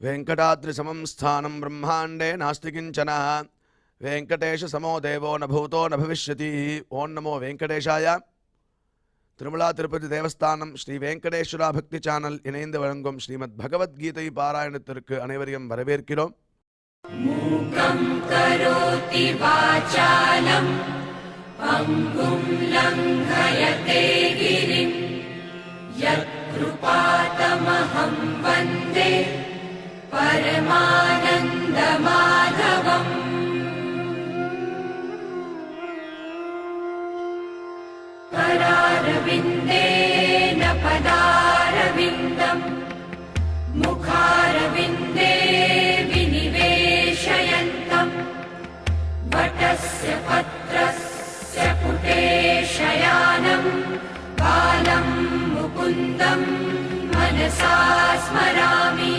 वेंकटाद्रिसमं स्थानं ब्रह्मांडे नास्ति किंचन वेंकटेश समो देवो न भूतो न भविष्यति। ओं नमो वेंकटेशाय। திருமலா திருப்பதி தேவஸ்தானம் ஸ்ரீ வெங்கடேஸ்வரா பக்தி சேனல் இணைந்து வழங்கும் ஸ்ரீமத் பகவத்கீதை பாராயணத்திற்கு அனைவரையும் வரவேற்கிறோம். மூகம் கரோதி வாசாலம் பங்கும் லங்கயதே கிரிம் யத்கிருபாதமஹம் வந்தே பரமானந்த மாதவம். करारविन्देन पदारविन्दम् मुखारविन्दे विनिवेशयन्तम् वटस्य पत्रस्य पुटे शयानम् बालं मुकुन्दम् मनसा स्मरामि.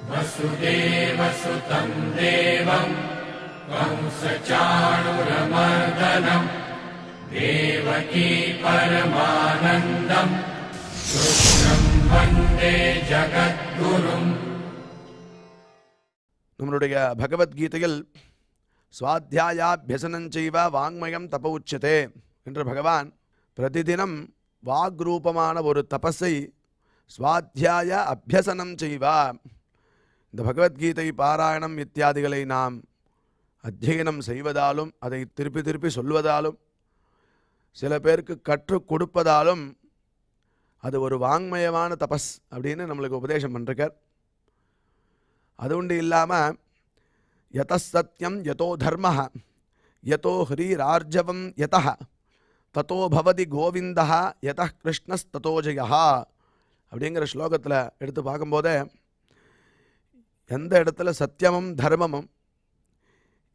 वसुदेवसुतं देवं कंसचाणूरमर्दनं देवकी परमानन्दं कृष्णं वन्दे जगद्गुरुम्. நம்மளுடைய பகவத்கீதையில் ஸ்வாத்தியாயாபியசனஞ்சைவ வாங்மயம் தப உச்சதே என்று பகவான் பிரதிதினம் வாக்ரூபமான ஒரு தபஸை ஸ்வாத்தியாய அபியசனம் செய்வா. இந்த பகவத்கீதை பாராயணம் இத்தியாதிகளை நாம் அத்தியனம் செய்வதாலும் அதை திருப்பி திருப்பி சொல்வதாலும் சில பேருக்கு கற்றுக் கொடுப்பதாலும் அது ஒரு வாங்மயமான தபஸ் அப்படின்னு நம்மளுக்கு உபதேசம் பண்ணிருக்கார். அது உண்டு இல்லாமல் யத சத்யம் யதோ தர்ம யதோ ஹ்ரீரார்ஜவம் யத ததோ பவதி கோவிந்தா யத கிருஷ்ணஸ்ததோ ஜெயா அப்படிங்கிற ஸ்லோகத்தில் எடுத்து பார்க்கும்போதே எந்த இடத்துல சத்தியமும் தர்மமும்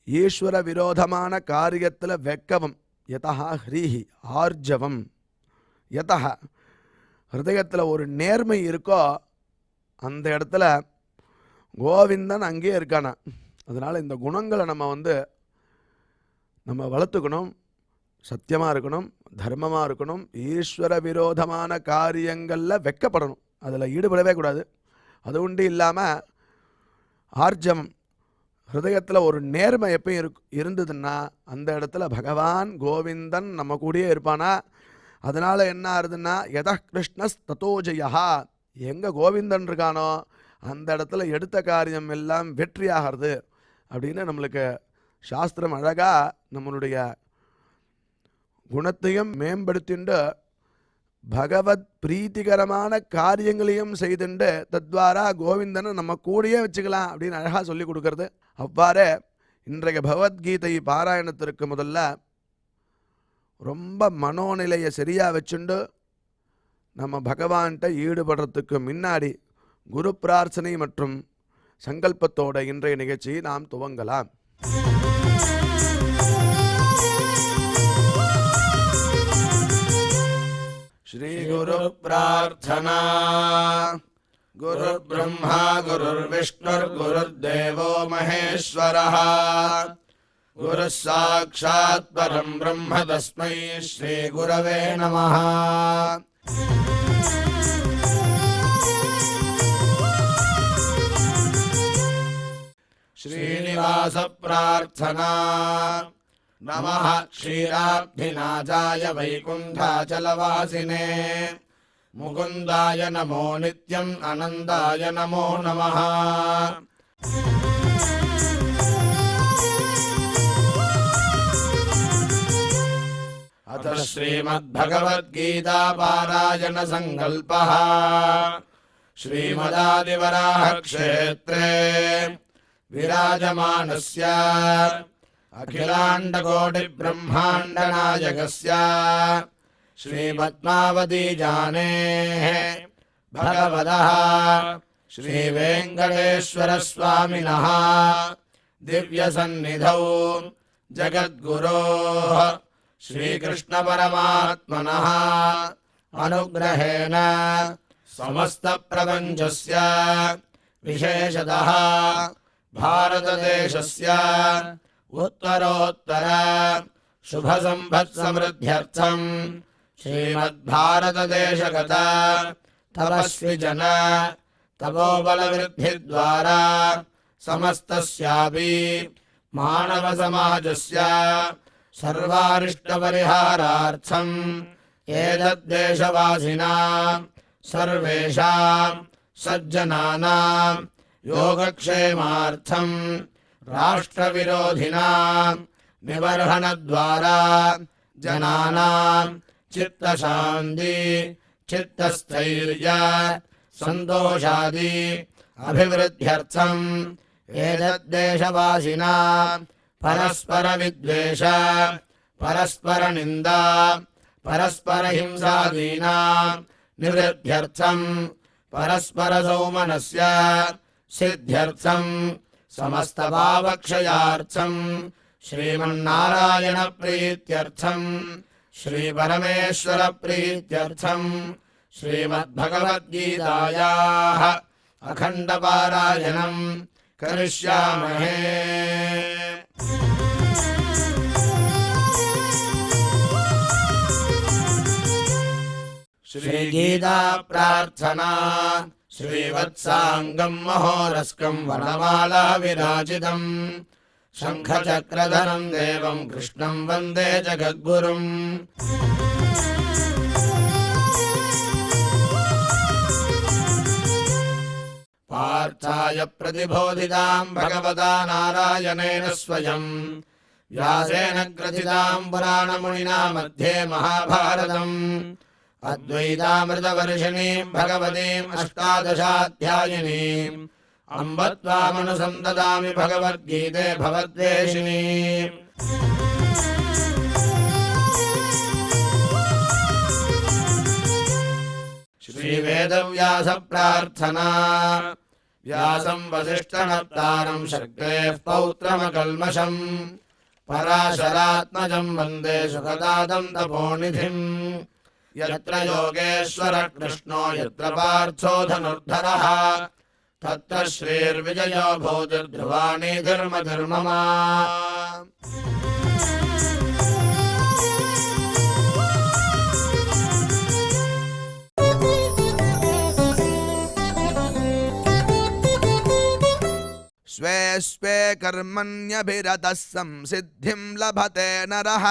ஈஸ்வர விரோதமான காரியத்தில் வெக்கவும் யதா ஹ்ரீஹி ஆர்ஜவம் யதா ஹிருதயத்தில் ஒரு நேர்மை இருக்கோ அந்த இடத்துல கோவிந்தன் அங்கேயே இருக்கானா. அதனால் இந்த குணங்களை நம்ம வளர்த்துக்கணும். சத்தியமாக இருக்கணும், தர்மமாக இருக்கணும், ஈஸ்வர விரோதமான காரியங்களில் வெக்கப்படணும், அதில் ஈடுபடவே கூடாது. அது உண்டு இல்லாமல் ஆர்ஜவம் ஹிருதயத்தில் ஒரு நேர்மை எப்பயும் இருந்ததுன்னா அந்த இடத்துல பகவான் கோவிந்தன் நம்ம கூடயே இருப்பானா. அதனால் என்ன ஆகுதுன்னா யத கிருஷ்ணஸ் ததோ ஜெயா, எங்கே கோவிந்தன் இருக்கானோ அந்த இடத்துல எடுத்த காரியம் எல்லாம் வெற்றியாகிறது அப்படின்னு நம்மளுக்கு சாஸ்திரம் அழகாக நம்மளுடைய குணத்தையும் மேம்படுத்திண்டு பகவத் பிரீத்திகரமான காரியங்களையும் செய்துண்டு தத்வாரா கோவிந்தனை நம்ம கூடயே வச்சுக்கலாம் அப்படின்னு அழகாக சொல்லி கொடுக்கறது. அவ்வாறே இன்றைய பகவத்கீதை பாராயணத்திற்கு முதல்ல ரொம்ப மனோநிலையை சரியாக வச்சுண்டு நம்ம பகவான்கிட்ட ஈடுபடுறதுக்கு முன்னாடி குரு பிரார்த்தனை மற்றும் சங்கல்பத்தோட இன்றைய நிகழ்ச்சியை நாம் துவங்கலாம். श्री गुरु प्रार्थना. गुरु ब्रह्मा गुरुर्विष्णुर् गुरुर्देवो महेश्वरः गुरुः साक्षात् परं ब्रह्म तस्मै श्री गुरवे नमः. श्रीनिवास प्रार्थना. नमः क्षीराब्धिनाथाय वैकुण्ठाचलवासिने मुकुन्दाय नमो नित्यम् आनन्दाय नमो नमः. अथ श्रीमद्भगवद्गीता पारायण संकल्पः. श्रीमदादिवराह क्षेत्रे विराजमानस्य अखिलाण्डकोटि ब्रह्माण्ड नायकस्य श्रीपद्मावती जानेः भगवतः श्रीवेङ्कटेश्वर स्वामिनः दिव्यसन्निधौ जगद्गुरोः श्रीकृष्ण परमात्मनः अनुग्रहेण समस्त प्रपञ्चस्य विशेषतः भारतदेशस्य उत्तरोत्तर शुभसम्पत्समृद्ध्यर्थम् श्रीमद्भारतदेशगत तपस्विजन तपोबलवृद्धिद्वारा समस्तस्यापि मानवसमाजस्य सर्वारिष्टपरिहारार्थम् एतद्देशवासिनां सर्वेषां सज्जनानां योगक्षेमार्थं राष्ट्रविरोधिनां निबर्हणद्वारा जनानां चित्तशान्ति चित्तस्थैर्य सन्तोषादि अभिवृद्ध्यर्थम् एतद्देशवासिनां परस्परविद्वेष परस्परनिन्दा परस्परहिंसादीनां निवृद्ध्यर्थम् परस्परसौमनस्य सिद्ध्यर्थम् समस्तपापक्षयार्थम् श्रीमन्नारायणप्रीत्यर्थम् श्रीपरमेश्वरप्रीत्यर्थम् श्रीमद्भगवद्गीतायाः अखण्डपारायणम् करिष्यामहे। श्रीगीता प्रार्थना श्रीवत्साङ्गम् महोरस्कम् वनमाला विराजितम् शङ्खचक्रधरम् देवम् कृष्णम् वन्दे जगद्गुरुम्। पार्थाय प्रतिबोधिताम् भगवता नारायणेन स्वयम् व्यासेन ग्रथिताम् पुराणमुनिना मध्ये महाभारतम् अद्वैतामृतवर्षिणीम् भगवतीम् अष्टादशाध्यायिनीम् अम्ब त्वामनुसन्ददामि भगवद्गीते भवद्वेषिणीम्। श्रीवेदव्यास प्रार्थना व्यासम् वसिष्ठनप्तारम् शक्तेः पौत्रमकल्मषम् पराशरात्मजम् वन्दे सुखदातम् तपोनिधिम्। यत्र योगेश्वर कृष्णो यत्र पार्थो धनुर्धरः तत्र श्रीर्विजयो भूतिर्ध्रुवाणि धर्मधर्मः। स्वे स्वे कर्मण्यभिरतः संसिद्धिं लभते नरः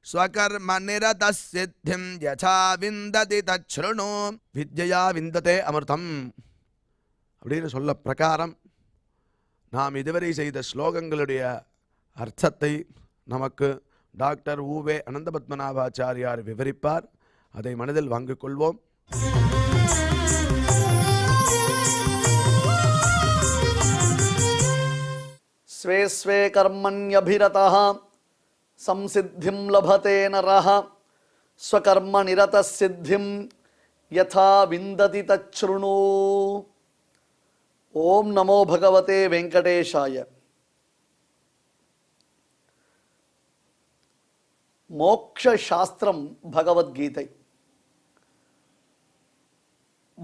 स्वकर्मनिरतः सिद्धिं यथा विन्दति तच्छृणु। विद्यया विन्दते अमृतम् அப்படின்னு சொல்ல பிரகாரம் நாம் இதுவரை செய்த ஸ்லோகங்களுடைய அர்த்தத்தை நமக்கு டாக்டர் ஊவே அனந்தபத்மநாபாச்சாரியார் விவரிப்பார். அதை மனதில் வாங்கிக் கொள்வோம். स्वे स्वे कर्मण्यभिरतः संसिद्धिं लभते नरः स्वकर्मनिरतः सिद्धिं यथा विन्दति तच्छृणु। ओम नमो भगवते वेंकटेशाय। मोक्ष शास्त्रम भगवद्गीதை.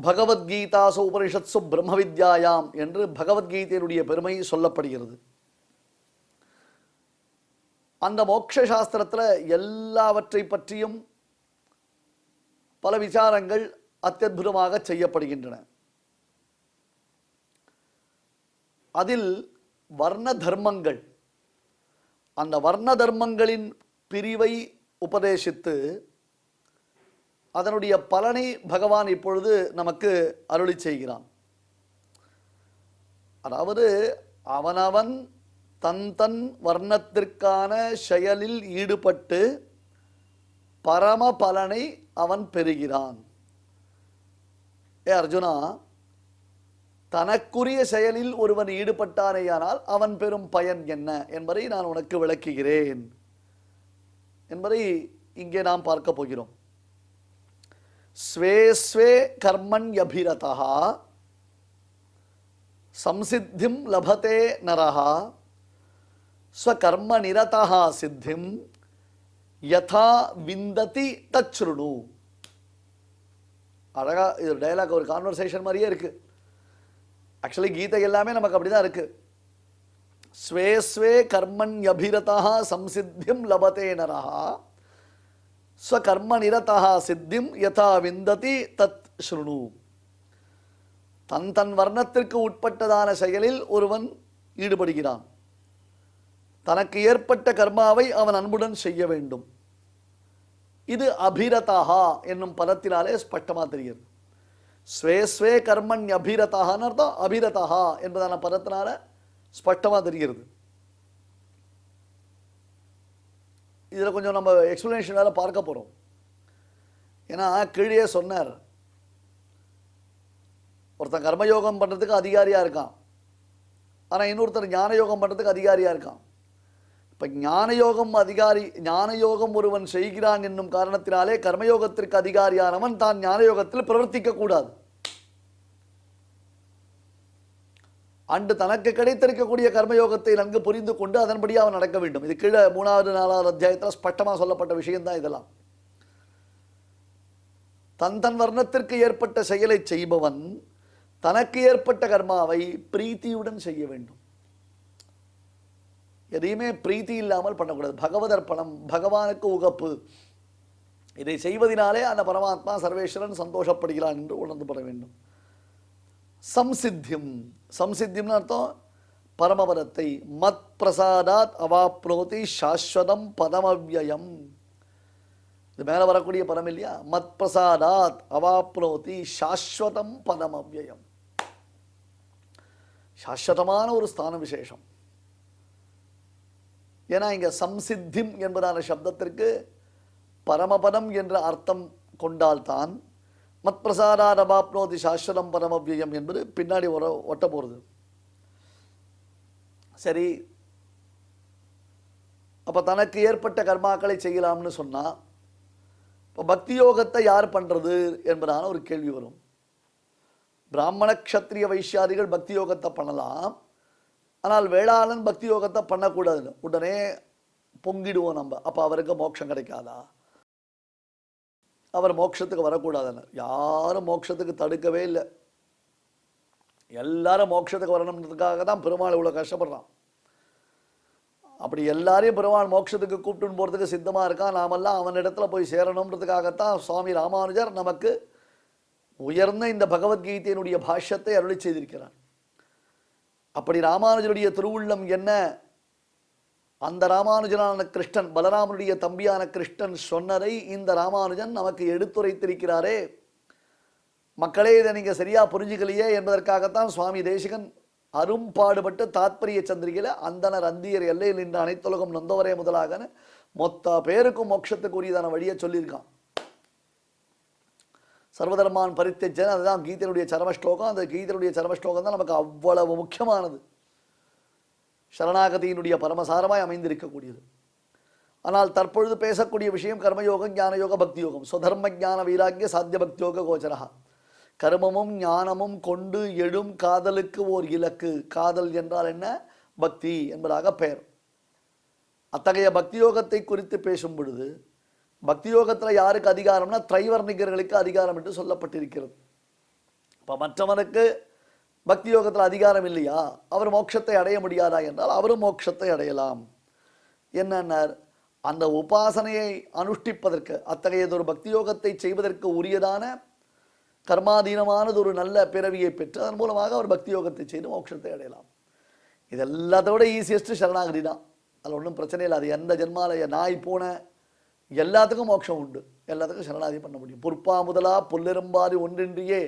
பகவத்கீதாசு உபனிஷத்சு பிரம்ம வித்யாயாம் என்று பகவத்கீதையினுடைய பெருமை சொல்லப்படுகிறது. அந்த மோட்ச சாஸ்திரத்தில் எல்லாவற்றை பற்றியும் பல விசாரங்கள் அத்தியுதமாக செய்யப்படுகின்றன. அதில் வர்ண தர்மங்கள், அந்த வர்ண தர்மங்களின் பிரிவை உபதேசித்து அதனுடைய பலனை பகவான் இப்பொழுது நமக்கு அருளி செய்கிறான். அதாவது அவனவன் தன் தன் வர்ணத்திற்கான செயலில் ஈடுபட்டு பரம பலனை அவன் பெறுகிறான். அர்ஜுனா, தனக்குரிய செயலில் ஒருவன் ஈடுபட்டானேயானால் அவன் பெறும் பயன் என்ன என்பதை நான் உனக்கு விளக்குகிறேன் என்பதை இங்கே நாம் பார்க்க போகிறோம். ஸ்வே ஸ்வே கர்மண்யபிரதः சம்சித்திம் லபதே நரः ஸ்வகர்ம நிரதः சித்திம் யதா விந்ததி தச்ருணு. அழகா இது டயலாக், ஒரு கான்வர்சேஷன் மாதிரியே இருக்கு. ஆக்சுவலி கீதை எல்லாமே நமக்கு அப்படிதான் இருக்கு. ஸ்வே ஸ்வே கர்மண்யபிரதா சம்சித்திம் லபதே நரஹா ஸ்வகர்ம நிரதா சித்திம் யதா விந்ததி தத் ஸ்ருணு. தன் தன் வர்ணத்திற்கு உட்பட்டதான செயலில் ஒருவன் ஈடுபடுகிறான். தனக்கு ஏற்பட்ட கர்மாவை அவன் அன்புடன் செய்ய வேண்டும். இது அபிரதா என்னும் பதத்தினாலே ஸ்பஷ்டமா தெரிகிறது. ஸ்வே ஸ்வே கர்மண் அபிரதான்னு அர்த்தம். அபிரதா என்பதான பதத்தினால ஸ்பஷ்டமா தெரிகிறது. இதுல கொஞ்சம் நம்ம எக்ஸ்பிளனேஷன் வேற பார்க்க போறோம். ஏன்னா கீழே சொன்னார், ஒருத்தன் கர்மயோகம் பண்றதுக்கு அதிகாரியா இருக்கான், ஆனா இன்னொருத்தர் ஞான யோகம் பண்றதுக்கு அதிகாரியா இருக்கான். இப்ப ஞானயோகம் ஒருவன் செய்கிறான் என்னும் காரணத்தினாலே கர்மயோகத்திற்கு அதிகாரியானவன் தான் ஞானயோகத்தில் பிரவர்த்திக்க கூடாது. அன்று தனக்கு கிடைத்திருக்கக்கூடிய கர்மயோகத்தை நன்கு புரிந்து கொண்டு அதன்படி அவன் நடக்க வேண்டும். இது கீழே 3வது 4வது அத்தியாயத்தில் ஸ்பஷ்டமா சொல்லப்பட்ட விஷயம்தான் இதெல்லாம். தன் வர்ணத்திற்கு ஏற்பட்ட செயலை செய்பவன் தனக்கு ஏற்பட்ட கர்மாவை பிரீத்தியுடன் செய்ய வேண்டும். எதையுமே பிரீத்தி இல்லாமல் பண்ணக்கூடாது. பகவதர்ப்பணம், பகவானுக்கு உகப்பு. இதை செய்வதனாலே அந்த பரமாத்மா சர்வேஸ்வரன் சந்தோஷப்படுகிறான் என்று உணர்ந்து பட வேண்டும். சம்சித்தியம், சம்சித்தியம்னு அர்த்தம் பரமபதத்தை. மத் பிரசாதாத் அவாப்னோதி சாஸ்வதம் பதமவ்யயம். இது மேல வரக்கூடிய பதம் இல்லையா? மத் பிரசாதாத் அவாப்னோதி சாஸ்வதம் பதமவ்யயம். சாஸ்வதமான ஒரு ஸ்தான விசேஷம். ஏன்னா இங்க சம்சித்திம் என்பதான சப்தத்திற்கு பரமபதம் என்ற அர்த்தம் கொண்டால்தான் மத் பிரசாதாத் அவாப்னோதி சாஸ்வதம் பரமவ்யயம் என்பது பின்னாடி ஒட்ட போறது. சரி, அப்ப தனக்கு ஏற்பட்ட கர்மாக்களை செய்யலாம்னு சொன்னா இப்ப பக்தி யோகத்தை யார் பண்றது என்பதான ஒரு கேள்வி வரும். பிராமண க்ஷத்ரிய வைஷ்யாதிகள் பக்தி யோகத்தை பண்ணலாம், ஆனால் வேளாளன் பக்தி யோகத்தை பண்ணக்கூடாதுன்னு உடனே பொங்கிடுவோம் நம்ம. அப்ப அவருக்கு மோட்சம் கிடைக்காதா? அவர் மோட்சத்துக்கு வரக்கூடாதுன்னு யாரும் மோட்சத்துக்கு தடுக்கவே இல்லை. எல்லாரும் மோட்சத்துக்கு வரணுன்றதுக்காக தான் பெருமாள் இவ்வளவு கஷ்டப்படுறான். அப்படி எல்லாரையும் பெருமாள் மோட்சத்துக்கு கூப்பிட்டு போறதுக்கு சித்தமா இருக்கான். நாமெல்லாம் அவன் இடத்துல போய் சேரணுன்றதுக்காகத்தான் சுவாமி ராமானுஜர் நமக்கு உயர்ந்த இந்த பகவத்கீதையினுடைய பாஷ்யத்தை அருளி செய்திருக்கிறார். அப்படி ராமானுஜருடைய திருவுள்ளம் என்ன, அந்த ராமானுஜனான கிருஷ்ணன், பலராமனுடைய தம்பியான கிருஷ்ணன் சொன்னதை இந்த ராமானுஜன் நமக்கு எடுத்துரைத்திருக்கிறாரே. மக்களே, இதை நீங்க சரியா புரிஞ்சுக்கலையே என்பதற்காகத்தான் சுவாமி தேசிகன் அரும்பாடுபட்டு தாத்பரிய சந்திரிகையில அந்தனர் அந்தியர் எல்லையில் நின்ற அனைத்துலகம் நொந்தவரே முதலாக மொத்த பேருக்கும் மோட்சத்துக்கு உரியதான வழியை சொல்லியிருக்கான். சர்வதர்மான் பரித்தஜன், அதுதான் கீதையுடைய சரமஸ்லோகம். அந்த கீதையுடைய சரமஸ்லோகம் தான் நமக்கு அவ்வளவு முக்கியமானது, சரணாகதியினுடைய பரமசாரமாய் அமைந்திருக்கக்கூடியது. ஆனால் தற்பொழுது பேசக்கூடிய விஷயம் கர்மயோகம், ஞானயோக, பக்தி யோகம். சுதர்ம ஞான வைராக்கிய சாத்திய பக்தியோக கோச்சரா. கர்மமும் ஞானமும் கொண்டு எழும் காதலுக்கு ஓர் இலக்கு. காதல் என்றால் என்ன? பக்தி என்பதாக பெயர். அத்தகைய பக்தி யோகத்தை குறித்து பேசும் பொழுது பக்தி யோகத்தில் யாருக்கு அதிகாரம்னா திரைவர்ணிகர்களுக்கு அதிகாரம் என்று சொல்லப்பட்டிருக்கிறது. இப்போ மற்றவனுக்கு பக்தி யோகத்தில் அதிகாரம் இல்லையா, அவர் மோட்சத்தை அடைய முடியாதா என்றால் அவரும் மோட்சத்தை அடையலாம். என்னன்னார், அந்த உபாசனையை அனுஷ்டிப்பதற்கு, அத்தகையதொரு பக்தி யோகத்தை செய்வதற்கு உரியதான கர்மாதீனமானது ஒரு நல்ல பிறவியை பெற்று அதன் மூலமாக அவர் பக்தி யோகத்தை செய்து மோட்சத்தை அடையலாம். இது எல்லாத்தோட ஈஸியஸ்ட் சரணாகதி தான். அதில் ஒன்றும் பிரச்சனை இல்லை. அது எந்த ஜென்மாலய நாய் பூனை எல்லாத்துக்கும் மோட்சம் உண்டு, எல்லாத்துக்கும் சரணாகதி பண்ண முடியும். புற்பா முதலா புல்லெரும்பாதி ஒன்றின்றியே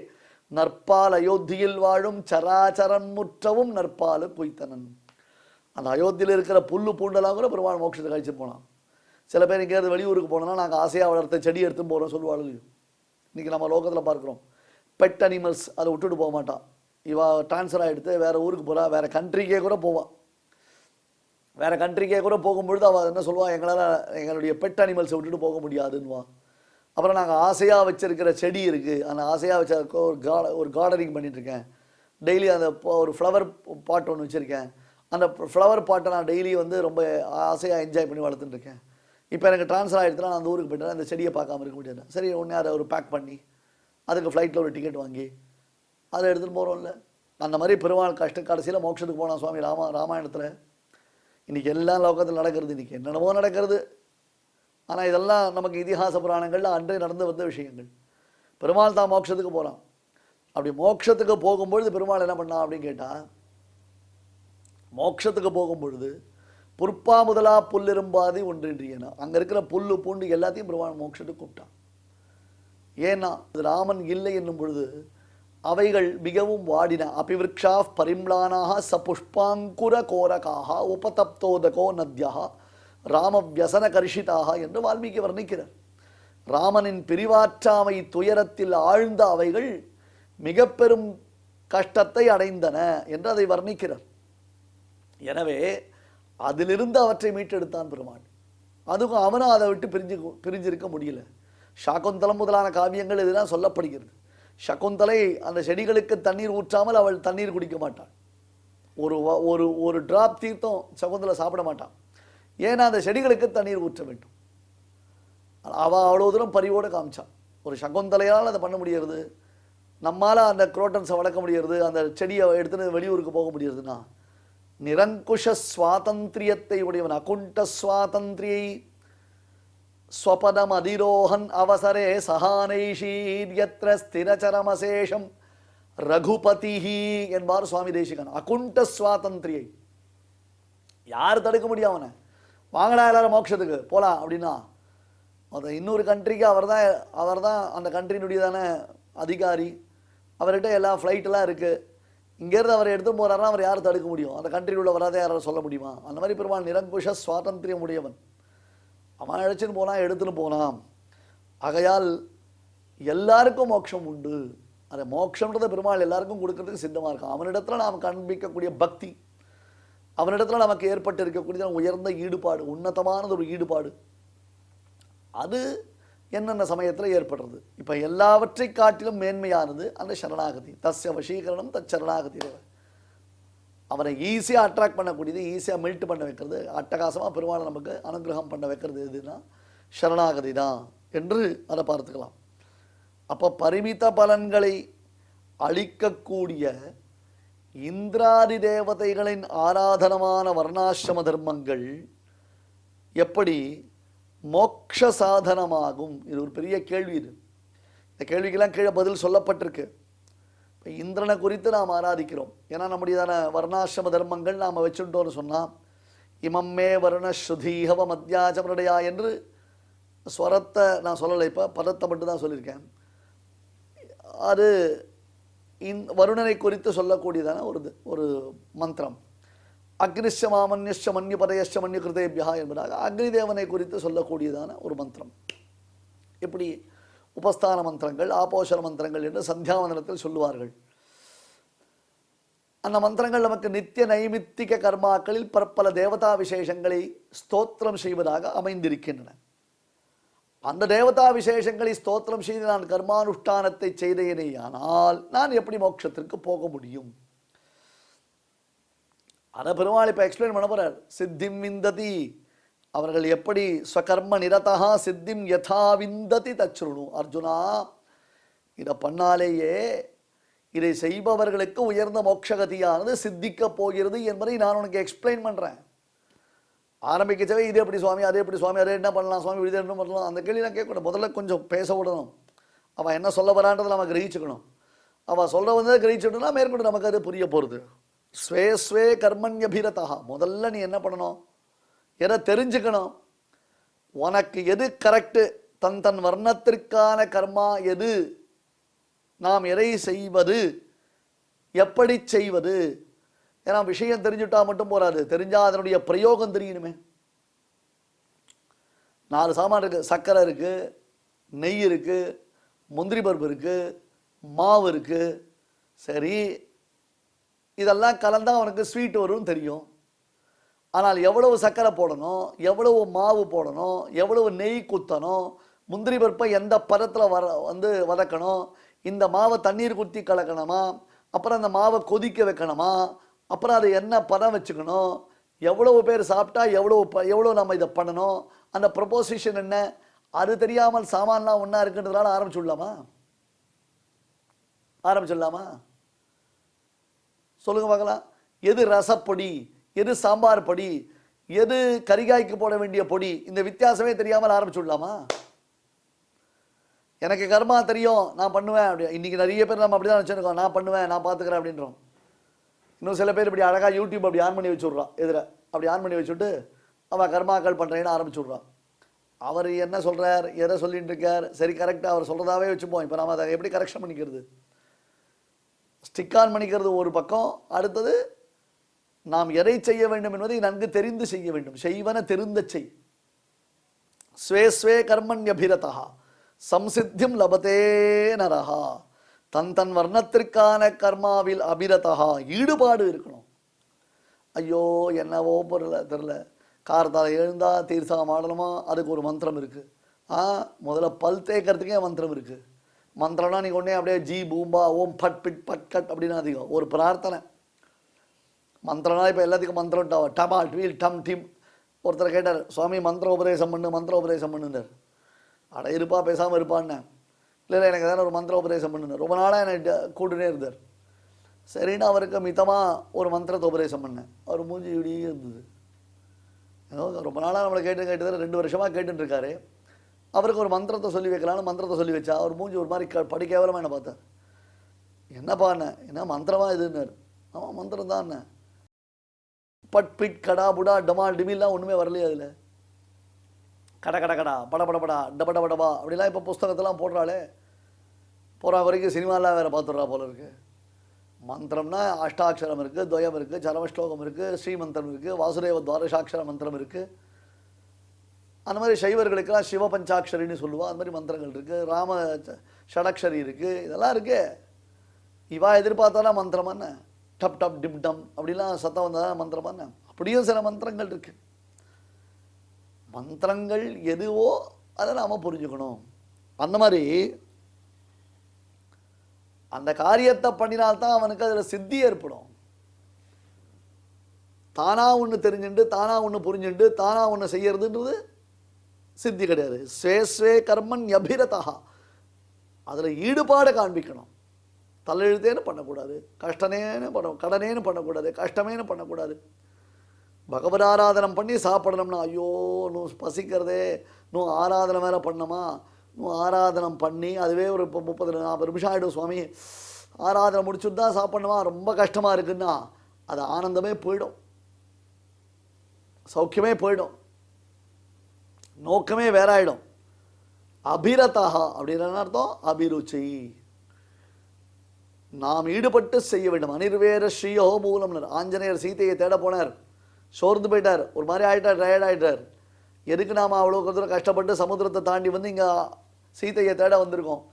நற்பால் அயோத்தியில் வாழும் சராச்சரன் முற்றவும் நற்பாலு குய்த்தனன். அந்த அயோத்தியில் இருக்கிற புல்லு பூண்டெல்லாம் கூட பெருமாள் மோட்சத்தை கழிச்சு போனான். சில பேர் எங்கேயாவது வெளியூருக்கு போனோம்னா நாங்கள் ஆசையாக வளர்த்த செடி எடுத்து போகிறோம் சொல்லுவாள். இன்றைக்கி நம்ம லோகத்தில் பார்க்குறோம், பெட் அனிமல்ஸ் அதை விட்டுட்டு போக மாட்டான். இவா ட்ரான்ஸ்ஃபர் ஆகிடுத்து வேறு ஊருக்கு போகிறா, வேறு கண்ட்ரிக்கே கூட போவான். வேறு கண்ட்ரிக்கே கூட போகும்பொழுது அவள் என்ன சொல்லுவாள், எங்களால் எங்களுடைய பெட் அனிமல்ஸை விட்டுட்டு போக முடியாதுன்னுவான். அப்புறம் நாங்கள் ஆசையாக வச்சுருக்கிற செடி இருக்குது, அந்த ஆசையாக வச்ச ஒரு கார்டனிங் பண்ணிகிட்ருக்கேன். டெய்லி அந்த ஒரு ஃப்ளவர் பாட் ஒன்று வச்சுருக்கேன். அந்த ஃப்ளவர் பாட்டை நான் டெய்லி ரொம்ப ஆசையாக என்ஜாய் பண்ணி வளர்த்துட்டுருக்கேன். இப்போ எனக்கு ட்ரான்ஸ்ஃபர் ஆகிடுச்சுனா நான் அந்த ஊருக்கு போய்ட்டேன், அந்த செடியை பார்க்காம இருக்க முடியாது. சரி, ஒன்று அதை ஒரு பேக் பண்ணி அதுக்கு ஃப்ளைட்டில் ஒரு டிக்கெட் வாங்கி அதை எடுத்துகிட்டு போகிறோம்ல. அந்த மாதிரி பெருமாள் கடைசியில் மோட்சத்துக்கு போனான் சுவாமி ராமாயணத்தில். இன்றைக்கி எல்லாம் லோகத்தில் நடக்கிறது, இன்றைக்கி என்னென்னமோ நடக்கிறது. ஆனால் இதெல்லாம் நமக்கு இதிகாச புராணங்களில் அன்றே நடந்து வந்த விஷயங்கள். பெருமாள் தான் மோட்சத்துக்கு போகிறான். அப்படி மோட்சத்துக்கு போகும்பொழுது பெருமாள் என்ன பண்ணான் அப்படின்னு கேட்டால், மோட்சத்துக்கு போகும்பொழுது புற்பா முதலா புல்லிரும்பாதி ஒன்றின்றியனா, அங்கே இருக்கிற புல்லு பூண்டு எல்லாத்தையும் பெருமாள் மோட்சத்துக்கு கூப்பிட்டான். ஏன்னா ராமன் இல்லை என்னும் பொழுது அவைகள் மிகவும் வாடின. அபிவிருக்ஷா பரிம்லானாக சபுஷ்பாங்குர கோரகாக உபதப்தோதகோ நத்யா ராம வியசன கர்ஷிதாக என்று வால்மீகி வர்ணிக்கிறார். ராமனின் பிரிவாற்றாமை துயரத்தில் ஆழ்ந்த அவைகள் மிக பெரும் கஷ்டத்தை அடைந்தன என்று அதை வர்ணிக்கிறார். எனவே அதிலிருந்து அவற்றை மீட்டெடுத்தான் பெருமாள். அதுவும் அவனும் அதை விட்டு பிரிஞ்சிருக்க முடியல. சாகுந்தலம் முதலான காவியங்கள் இதெல்லாம் சொல்லப்படுகிறது. சகுந்தலை அந்த செடிகளுக்கு தண்ணீர் ஊற்றாமல் அவள் தண்ணீர் குடிக்க மாட்டாள். ஒரு ஒரு ஒரு டிராப் தீர்த்தம் சகுந்தலை சாப்பிட மாட்டான். ஏன்னா அந்த செடிகளுக்கு தண்ணீர் ஊற்ற வேண்டும். அவள் அவ்வளோ தூரம் பரிவோடு காமிச்சான். ஒரு சகுந்தலையால் அதை பண்ண முடியாது. நம்மால் அந்த குரோட்டன்ஸை வளர்க்க முடியாது, அந்த செடியை எடுத்துன்னு வெளியூருக்கு போக முடியாதுன்னா நிரங்குஷ சுவாதந்திரியத்தை உடையவன். அகுண்ட சுவாதந்திரியை ஸ்வபதம் அதிரோஹன் அவசரே சஹானைஷீர்யத்ர ஸ்திரச்சரமசேஷம் ரகுபதிஹி என்பார் சுவாமி தேசிகன். அகுண்ட சுவாதந்திரியை யார் தடுக்க முடியும்? அவனை வாங்கடா எல்லாரும் மோட்சத்துக்கு போகலாம் அப்படின்னா அதை இன்னொரு கண்ட்ரிக்கு அவர் தான் அந்த கண்ட்ரியினுடையதான அதிகாரி. அவர்கிட்ட எல்லாம் ஃப்ளைட்டெல்லாம் இருக்குது. இங்கேருந்து அவர் எடுத்து போகிறாருன்னா அவர் யார் தடுக்க முடியும்? அந்த கண்ட்ரியில் உள்ள வராதே யாரும் சொல்ல முடியுமா? அந்த மாதிரி பெருமாள் நிரங்குஷ சுவாதந்திரியம் உடையவன். அவன் அழைச்சின்னு போனான், எடுத்துன்னு போனான். ஆகையால் எல்லாருக்கும் மோட்சம் உண்டு. அந்த மோட்சம்ன்றதை பெருமாள் எல்லாருக்கும் கொடுக்கறதுக்கு சித்தமாக இருக்கான். அவனிடத்தில் நாம் காண்பிக்கக்கூடிய பக்தி, அவனிடத்தில் நமக்கு ஏற்பட்டு இருக்கக்கூடிய உயர்ந்த ஈடுபாடு, உன்னதமானது ஒரு ஈடுபாடு, அது என்னென்ன சமயத்தில் ஏற்படுறது. இப்போ எல்லாவற்றை காட்டிலும் மேன்மையானது அந்த சரணாகதி. தஸ்ய வசீகரணம் தச்சரணாகதி. அவரை ஈஸியாக அட்ராக்ட் பண்ணக்கூடியது, ஈஸியாக மெல்ட் பண்ண வைக்கிறது, அட்டகாசமாக பெருமாளை நமக்கு அனுகிரகம் பண்ண வைக்கிறது எதுனா சரணாகதி தான் என்று அதை பார்த்துக்கலாம். அப்போ பரிமித பலன்களை அளிக்கக்கூடிய இந்திராதி தேவதைகளின் ஆராதனமான வர்ணாசிரம தர்மங்கள் எப்படி மோட்ச சாதனமாகும்? இது ஒரு பெரிய கேள்வி. இந்த கேள்விக்கெல்லாம் கீழே பதில் சொல்லப்பட்டிருக்கு. இப்போ இந்திரனை குறித்து நாம் ஆராதிக்கிறோம். ஏன்னா நம்முடையதான வர்ணாசிரம தர்மங்கள் நாம் வச்சுட்டோன்னு சொன்னால் இமம்மே வர்ண ஸ்ருதீஹவ மத்தியாச்சமரடையா என்று ஸ்வரத்தை நான் சொல்லலை, இப்போ பதத்தை மட்டும்தான் சொல்லியிருக்கேன். அது வருணனை குறித்து சொல்லக்கூடியதான ஒரு மந்திரம். அக்னிஷ்ய மாமன்யஷ்ய மன்யு பதயஷ்ய மன்யு கிருதேபியா என்பதாக அக்னி தேவனை குறித்து சொல்லக்கூடியதான ஒரு மந்திரம். இப்படி உபஸ்தான மந்திரங்கள், ஆபோஷண மந்திரங்கள் என்று சந்தியாவந்தனத்தில் சொல்லுவார்கள். அந்த மந்திரங்கள் நமக்கு நித்திய நைமித்திக கர்மாக்களில் பற்பல தேவதா விசேஷங்களை ஸ்தோத்திரம் செய்வதாக அமைந்திருக்கின்றன. அந்த தேவதா விசேஷங்களை ஸ்தோத்திரம் செய்து நான் கர்மானுஷ்டானத்தை செய்தேனேயானால் நான் எப்படி மோட்சத்திற்கு போக முடியும்? அதை பெருமாள் இப்போ எக்ஸ்பிளைன் பண்ண போறார். சித்திம் விந்ததி, அவர்கள் எப்படி ஸ்வகர்ம நிரதா சித்திம் யதா விந்ததி தச்சுருணு. அர்ஜுனா, இதை பண்ணாலேயே இதை செய்பவர்களுக்கு உயர்ந்த மோட்சகதியானது சித்திக்க போகிறது என்பதை நான் உனக்கு எக்ஸ்பிளைன் பண்ணுறேன். ஆரம்பிக்கச்சவே இது எப்படி சுவாமி, அதே எப்படி சுவாமி, அதே என்ன பண்ணலாம் சுவாமி, இது என்ன பண்ணலாம், அந்த கேள்வி நான் கேட்கணும். முதல்ல கொஞ்சம் பேச விடணும். அவன் என்ன சொல்ல வரான்றதை நம்ம கிரகிச்சுக்கணும். அவன் சொல்ல வந்ததை கிரகிச்சுட்டோம்னா மேற்கொண்டு நமக்கு அது புரிய போகிறது. ஸ்வே ஸ்வே கர்மண்யபிரதா, முதல்ல நீ என்ன பண்ணணும், எதை தெரிஞ்சுக்கணும். உனக்கு எது கரெக்டு, தன் வர்ணத்திற்கான கர்மா எது, நாம் எதை செய்வது, எப்படி செய்வது. ஏன்னா விஷயம் தெரிஞ்சுட்டா மட்டும் போராது, தெரிஞ்சால் அதனுடைய பிரயோகம் தெரியணுமே. 4 சாமான் இருக்குது. சர்க்கரை இருக்குது, நெய் இருக்குது, முந்திரி பருப்பு இருக்குது, மாவு இருக்குது. சரி, இதெல்லாம் கலந்தால் அவனுக்கு ஸ்வீட் வரும்னு தெரியும். ஆனால் எவ்வளவு சர்க்கரை போடணும், எவ்வளவு மாவு போடணும், எவ்வளவு நெய் குத்தணும், முந்திரி பருப்பை எந்த பதத்தில் வதக்கணும், இந்த மாவை தண்ணீர் குத்தி கலக்கணுமா, அப்புறம் அந்த மாவை கொதிக்க வைக்கணுமா, அப்புறம் அதை என்ன பதம் வச்சுக்கணும், எவ்வளவு பேர் சாப்பிட்டா எவ்வளோ நம்ம இதை பண்ணணும், அந்த ப்ரொபோசிஷன் என்ன, அது தெரியாமல் சாமான்லாம் ஒன்றா இருக்குன்றதுனால ஆரம்பிச்சுடலாமா? சொல்லுங்க பார்க்கலாம். எது ரசப்பொடி, எது சாம்பார் பொடி, எது கரிகாய்க்கு போட வேண்டிய பொடி, இந்த வித்தியாசமே தெரியாமல் ஆரம்பிச்சுடலாமா? எனக்கு கர்மா தெரியும், நான் பண்ணுவேன் அப்படி. இன்னைக்கு நிறைய பேர் நம்ம அப்படிதான் நினச்சிருக்கோம், நான் பண்ணுவேன், நான் பார்த்துக்கிறேன் அப்படின்றோம். இன்னும் சில பேர் இப்படி அழகாக யூடியூப் அப்படி ஆன் பண்ணி வச்சுட்றான், எதிர அப்படி ஆன் பண்ணி வச்சுட்டு அவன் கர்மாக்கள் பண்ணுறேன்னு ஆரம்பிச்சு விட்றான். அவர் என்ன சொல்கிறார், எதை சொல்லிட்டு இருக்கார், சரி கரெக்டாக அவர் சொல்கிறதாவே வச்சுப்போம். இப்போ நாம் அதை எப்படி கரெக்ஷன் பண்ணிக்கிறது? ஸ்டிக் ஆன் பண்ணிக்கிறது ஒரு பக்கம், அடுத்தது நாம் எதை செய்ய வேண்டும் என்பதை நன்கு தெரிந்து செய்ய வேண்டும். செய்வன தெரிந்த செய். ஸ்வே ஸ்வே கர்மண்யபிரதா சம்சித்தியும் லபதே நரஹா. தன் தன் வர்ணத்திற்கான கர்மாவில் அபிரதா, ஈடுபாடு இருக்கணும். ஐயோ என்னவோ பொருளை தெரில, காரத்தால் எழுந்தா தீர்த்தம் ஆடணுமா, அதுக்கு ஒரு மந்திரம் இருக்குது. முதல்ல பல் தேய்க்கிறதுக்கே மந்திரம் இருக்குது. மந்திரம்னா நீங்கள் உடனே அப்படியே ஜி பூம்பா ஓம் பட் பிட் பட் கட் அப்படின்னு அதிகம் ஒரு பிரார்த்தனை. மந்திரம்னா இப்போ எல்லாத்துக்கும் மந்திரம் டபா ட்வீல் டம் டிம். ஒருத்தர் கேட்டார், சுவாமி மந்திர உபதேசம் பண்ணு, மந்திர உபதேசம் பண்ணுன்னார். அட இருப்பா பேசாமல் இருப்பான்னு. இல்லை எனக்கு தானே ஒரு மந்திர உபதேசம் பண்ணுனார். ரொம்ப நாளாக என்னை கூட்டுனே இருந்தார். சரின்னு அவருக்கு மிதமாக ஒரு மந்திரத்தை உபதேசம் பண்ணேன். அவர் மூஞ்சி இப்படியே இருந்தது. ஏதோ ரொம்ப நாளாக நம்மளை கேட்டு 2 வருஷமாக கேட்டுருக்காரு. அவருக்கு ஒரு மந்திரத்தை சொல்லி வைக்கலான்னு மந்திரத்தை சொல்லி வச்சா அவர் மூஞ்சி ஒரு மாதிரி படிக்கவலமாக என்ன பார்த்தார். என்னப்பா என்ன மந்திரமா இதுன்னார். ஆமாம் மந்திரம் தான். என்ன பட் பிட் கடா புடா டமால் டிமில்லாம் ஒன்றுமே வரலையே அதில். கட கட கடா பட பட படா டபட படபா அப்படிலாம் இப்போ புஸ்தகத்தெல்லாம் போடுறாளே. போகிற வரைக்கும் சினிமாலாம் வேறு பார்த்துட்றா போல இருக்குது. மந்திரம்னா அஷ்டாட்சரம் இருக்குது, துவயம் இருக்குது, சரமஸ்லோகம் இருக்குது, ஸ்ரீமந்திரம் இருக்குது, வாசுதேவ துவாதசாட்சர மந்திரம் இருக்குது. அந்த மாதிரி சைவர்களுக்கெல்லாம் சிவ பஞ்சாட்சரின்னு சொல்லுவாள். அந்த மாதிரி மந்திரங்கள் இருக்குது. ராம ஷடக்ஷரி இருக்குது. இதெல்லாம் இருக்குது. இவா எதிர்பார்த்தானா மந்திரமான டப் டப் டிப் டம் அப்படிலாம் சத்தம் வந்தால் மந்திரமான. அப்படியும் சில மந்திரங்கள் இருக்குது. மந்திரங்கள் எதுவோ அதை நாம் புரிஞ்சுக்கணும். அந்த மாதிரி அந்த காரியத்தை பண்ணினால்தான் அவனுக்கு அதில் சித்தி ஏற்படும். தானா ஒன்று தெரிஞ்சுட்டு தானா ஒன்று புரிஞ்சுட்டு தானா ஒன்று செய்யறதுன்றது சித்தி கிடையாது. ஸ்வே ஸ்வே கர்மன் அபிரதா, அதில் ஈடுபாடு காண்பிக்கணும். தலையெழுத்தேன்னு பண்ணக்கூடாது, கஷ்டனேன்னு கடனேன்னு பண்ணக்கூடாது, கஷ்டமேன்னு பண்ணக்கூடாது. பகவத் ஆராதனம் பண்ணி சாப்பிடணும்னா ஐயோ நூ பசிக்கிறதே, நூ ஆராதனை வேற பண்ணமா, நூ ஆராதனம் பண்ணி அதுவே ஒரு 30-40 நிமிஷம் ஆகிடும். சுவாமி ஆராதனை முடிச்சுட்டு தான் சாப்பிடணுமா, ரொம்ப கஷ்டமாக இருக்குன்னா அது ஆனந்தமே போயிடும், சௌக்கியமே போயிடும், நோக்கமே வேற ஆயிடும். அபிரதா அப்படின்னு அர்த்தம் அபிருச்சி. நாம் ஈடுபட்டு செய்ய வேண்டும். அனிர்வேர ஸ்ரீயோ மூலம்னர். ஆஞ்சநேயர் சீதையை தேட போனார், சோர்ந்து போயிட்டார், ஒரு மாதிரி ஆகிட்டார், டயர்ட் ஆகிட்டார். எதுக்கு நாம் அவ்வளோ தூரம் கஷ்டப்பட்டு சமுத்திரத்தை தாண்டி வந்து இங்கே சீதையை தேட வந்திருக்கோம்,